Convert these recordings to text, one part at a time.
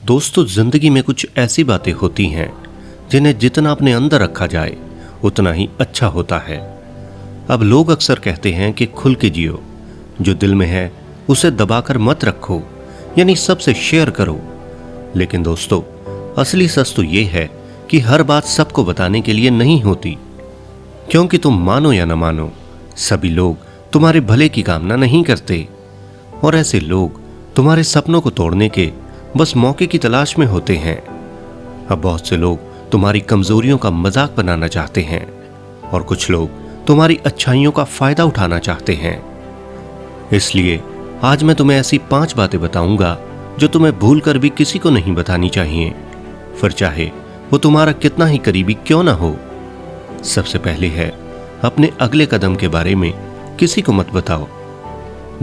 दोस्तों, जिंदगी में कुछ ऐसी बातें होती हैं जिन्हें जितना अपने अंदर रखा जाए उतना ही अच्छा होता है। अब लोग अक्सर कहते हैं कि खुल के जियो, जो दिल में है उसे दबाकर मत रखो, यानी सबसे शेयर करो। लेकिन दोस्तों, असली सच तो ये है कि हर बात सबको बताने के लिए नहीं होती, क्योंकि तुम मानो या न मानो, सभी लोग तुम्हारे भले की कामना नहीं करते और ऐसे लोग तुम्हारे सपनों को तोड़ने के बस मौके की तलाश में होते हैं। अब बहुत से लोग तुम्हारी कमजोरियों का मजाक बनाना चाहते हैं और कुछ लोग तुम्हारी अच्छाइयों का फायदा उठाना चाहते हैं। इसलिए आज मैं तुम्हें ऐसी 5 बातें बताऊंगा जो तुम्हें भूलकर भी किसी को नहीं बतानी चाहिए, फिर चाहे वो तुम्हारा कितना ही करीबी क्यों ना हो। सबसे पहले है, अपने अगले कदम के बारे में किसी को मत बताओ।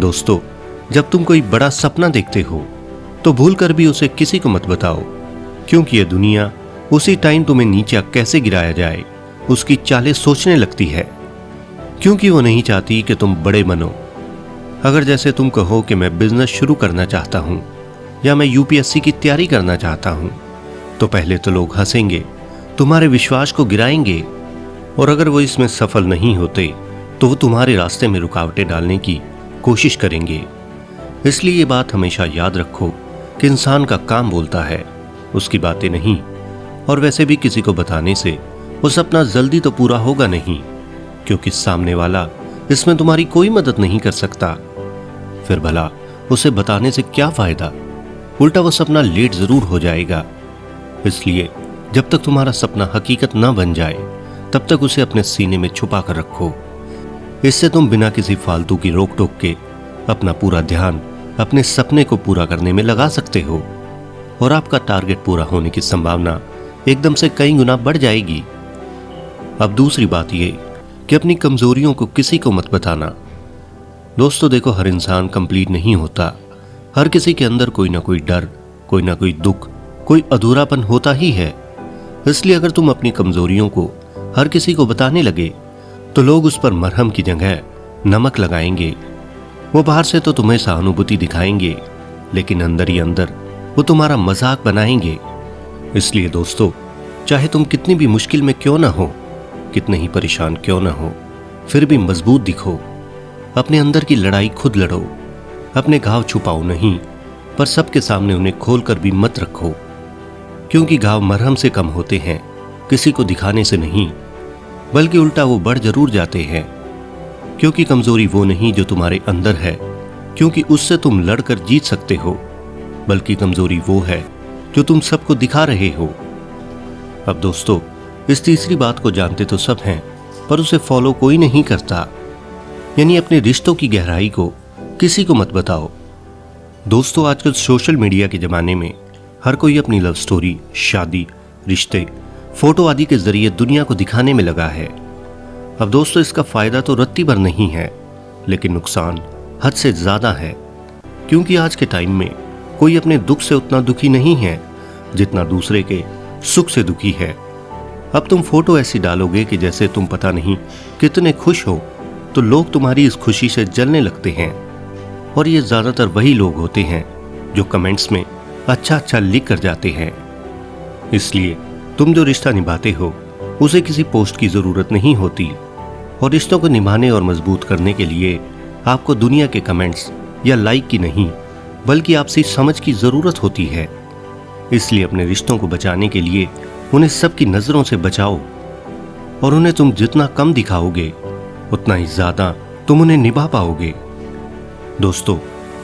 दोस्तों, जब तुम कोई बड़ा सपना देखते हो तो भूलकर भी उसे किसी को मत बताओ, क्योंकि यह दुनिया उसी टाइम तुम्हें नीचे कैसे गिराया जाए उसकी चालें सोचने लगती है, क्योंकि वो नहीं चाहती कि तुम बड़े बनो। अगर जैसे तुम कहो कि मैं बिजनेस शुरू करना चाहता हूं या मैं यूपीएससी की तैयारी करना चाहता हूं, तो पहले तो लोग हंसेंगे, तुम्हारे विश्वास को गिराएंगे, और अगर वो इसमें सफल नहीं होते तो वो तुम्हारे रास्ते में रुकावटें डालने की कोशिश करेंगे। इसलिए ये बात हमेशा याद रखो कि इंसान का काम बोलता है, उसकी बातें नहीं। और वैसे भी किसी को बताने से वो सपना जल्दी तो पूरा होगा नहीं, क्योंकि सामने वाला इसमें तुम्हारी कोई मदद नहीं कर सकता। फिर भला उसे बताने से क्या फायदा, उल्टा वो सपना लेट जरूर हो जाएगा। इसलिए जब तक तुम्हारा सपना हकीकत ना बन जाए तब तक उसे अपने सीने में छुपा कर रखो। इससे तुम बिना किसी फालतू की रोक टोक के अपना पूरा ध्यान अपने सपने को पूरा करने में लगा सकते हो और आपका टारगेट पूरा होने की संभावना एकदम से कई गुना बढ़ जाएगी। अब दूसरी बात यह कि अपनी कमजोरियों को किसी को मत बताना। दोस्तों देखो, हर इंसान कंप्लीट नहीं होता, हर किसी के अंदर कोई ना कोई डर, कोई ना कोई दुख, कोई अधूरापन होता ही है। इसलिए अगर तुम अपनी कमजोरियों को हर किसी को बताने लगे तो लोग उस पर मरहम की जगह नमक लगाएंगे। वो बाहर से तो तुम्हें सहानुभूति दिखाएंगे, लेकिन अंदर ही अंदर वो तुम्हारा मजाक बनाएंगे। इसलिए दोस्तों, चाहे तुम कितनी भी मुश्किल में क्यों ना हो, कितने ही परेशान क्यों ना हो, फिर भी मजबूत दिखो। अपने अंदर की लड़ाई खुद लड़ो, अपने घाव छुपाओ नहीं, पर सबके सामने उन्हें खोलकर भी मत रखो, क्योंकि घाव मरहम से कम होते हैं, किसी को दिखाने से नहीं, बल्कि उल्टा वो बढ़ जरूर जाते हैं। क्योंकि कमजोरी वो नहीं जो तुम्हारे अंदर है, क्योंकि उससे तुम लड़कर जीत सकते हो, बल्कि कमजोरी वो है जो तुम सबको दिखा रहे हो। अब दोस्तों, इस तीसरी बात को जानते तो सब हैं, पर उसे फॉलो कोई नहीं करता, यानी अपने रिश्तों की गहराई को किसी को मत बताओ। दोस्तों, आजकल सोशल मीडिया के जमाने में हर कोई अपनी लव स्टोरी, शादी, रिश्ते, फोटो आदि के जरिए दुनिया को दिखाने में लगा है। अब दोस्तों, इसका फायदा तो रत्ती भर नहीं है, लेकिन नुकसान हद से ज्यादा है, क्योंकि आज के टाइम में कोई अपने दुख से उतना दुखी नहीं है जितना दूसरे के सुख से दुखी है। अब तुम फोटो ऐसी डालोगे कि जैसे तुम पता नहीं कितने खुश हो, तो लोग तुम्हारी इस खुशी से जलने लगते हैं। और ये ज्यादातर वही लोग होते हैं जो कमेंट्स में अच्छा अच्छा लिख कर जाते हैं। इसलिए तुम जो रिश्ता निभाते हो उसे किसी पोस्ट की जरूरत नहीं होती, और रिश्तों को निभाने और मजबूत करने के लिए आपको दुनिया के कमेंट्स या लाइक की नहीं, बल्कि आपसी समझ की जरूरत होती है। इसलिए अपने रिश्तों को बचाने के लिए उन्हें सबकी नजरों से बचाओ, और उन्हें तुम जितना कम दिखाओगे उतना ही ज्यादा तुम उन्हें निभा पाओगे। दोस्तों,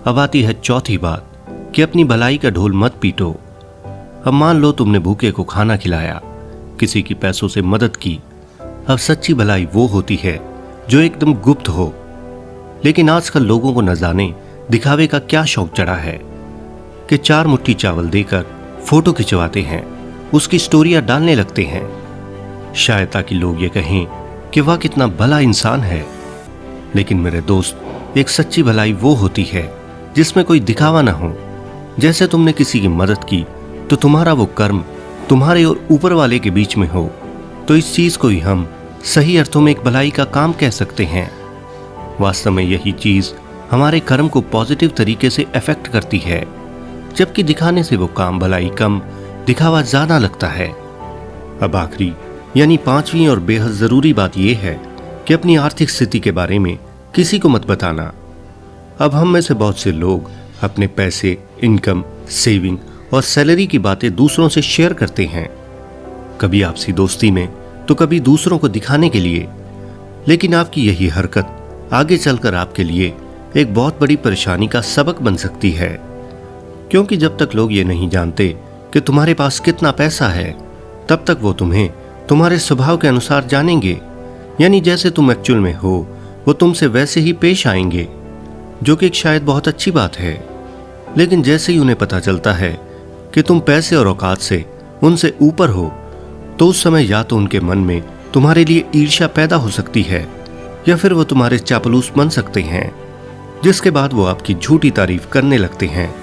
अब आती है चौथी बात कि अपनी भलाई का ढोल मत पीटो। अब मान लो तुमने भूखे को खाना खिलाया, किसी की पैसों से मदद की। अब सच्ची भलाई वो होती है जो एकदम गुप्त हो, लेकिन आजकल लोगों को न जाने दिखावे का क्या शौक चढ़ा है कि 4 मुट्ठी चावल देकर फोटो खिंचवाते हैं, उसकी स्टोरियां डालने लगते हैं, शायद ताकि लोग ये कहें कि वह कितना भला इंसान है। लेकिन मेरे दोस्त, एक सच्ची भलाई वो होती है जिसमें कोई दिखावा ना हो। जैसे तुमने किसी की मदद की तो तुम्हारा वो कर्म तुम्हारे और ऊपर वाले के बीच में हो, तो इस चीज को ही हम सही अर्थों में एक भलाई का काम कह सकते हैं। वास्तव में यही चीज हमारे कर्म को पॉजिटिव तरीके से अफेक्ट करती है। जबकि दिखाने से वो काम भलाई कम, दिखावा ज्यादा लगता है। अब आखिरी यानी पांचवी और बेहद जरूरी बात यह है कि अपनी आर्थिक स्थिति के बारे में किसी को मत बताना। अब हम में से बहुत से लोग अपने पैसे, इनकम, सेविंग और सैलरी की बातें दूसरों से शेयर करते हैं, कभी आपसी दोस्ती में तो कभी दूसरों को दिखाने के लिए। लेकिन आपकी यही हरकत आगे चलकर आपके लिए एक बहुत बड़ी परेशानी का सबक बन सकती है, क्योंकि जब तक लोग ये नहीं जानते कि तुम्हारे पास कितना पैसा है, तब तक वो तुम्हें तुम्हारे स्वभाव के अनुसार जानेंगे। यानी जैसे तुम एक्चुअल में हो वो तुमसे वैसे ही पेश आएंगे, जो कि शायद बहुत अच्छी बात है। लेकिन जैसे ही उन्हें पता चलता है कि तुम पैसे और औकात से उनसे ऊपर हो, तो उस समय या तो उनके मन में तुम्हारे लिए ईर्ष्या पैदा हो सकती है या फिर वो तुम्हारे चापलूस बन सकते हैं, जिसके बाद वो आपकी झूठी तारीफ करने लगते हैं,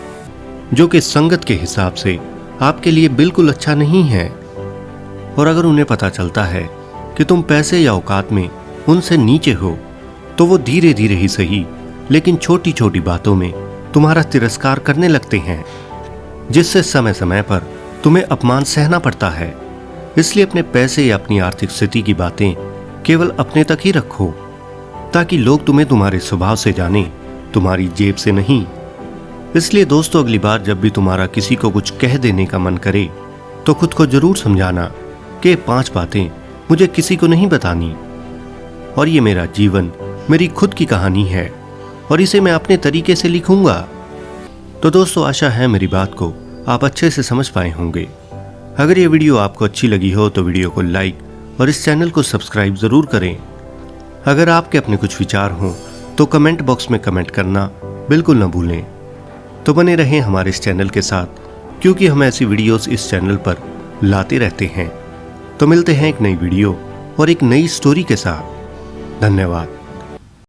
जो कि संगत के हिसाब से आपके लिए बिल्कुल अच्छा नहीं है। और अगर उन्हें पता चलता है कि तुम पैसे या औकात में उनसे नीचे हो, तो वो धीरे धीरे ही सही लेकिन छोटी छोटी बातों में तुम्हारा तिरस्कार करने लगते हैं, जिससे समय समय पर तुम्हें अपमान सहना पड़ता है। इसलिए अपने पैसे या अपनी आर्थिक स्थिति की बातें केवल अपने तक ही रखो, ताकि लोग तुम्हें तुम्हारे स्वभाव से जाने, तुम्हारी जेब से नहीं। इसलिए दोस्तों, अगली बार जब भी तुम्हारा किसी को कुछ कह देने का मन करे, तो खुद को जरूर समझाना कि 5 बातें मुझे किसी को नहीं बतानी, और ये मेरा जीवन, मेरी खुद की कहानी है और इसे मैं अपने तरीके से लिखूंगा। तो दोस्तों, आशा है मेरी बात को आप अच्छे से समझ पाए होंगे। अगर ये वीडियो आपको अच्छी लगी हो तो वीडियो को लाइक और इस चैनल को सब्सक्राइब जरूर करें। अगर आपके अपने कुछ विचार हों तो कमेंट बॉक्स में कमेंट करना बिल्कुल न भूलें। तो बने रहें हमारे इस चैनल के साथ, क्योंकि हम ऐसी वीडियोस इस चैनल पर लाते रहते हैं। तो मिलते हैं एक नई वीडियो और एक नई स्टोरी के साथ। धन्यवाद।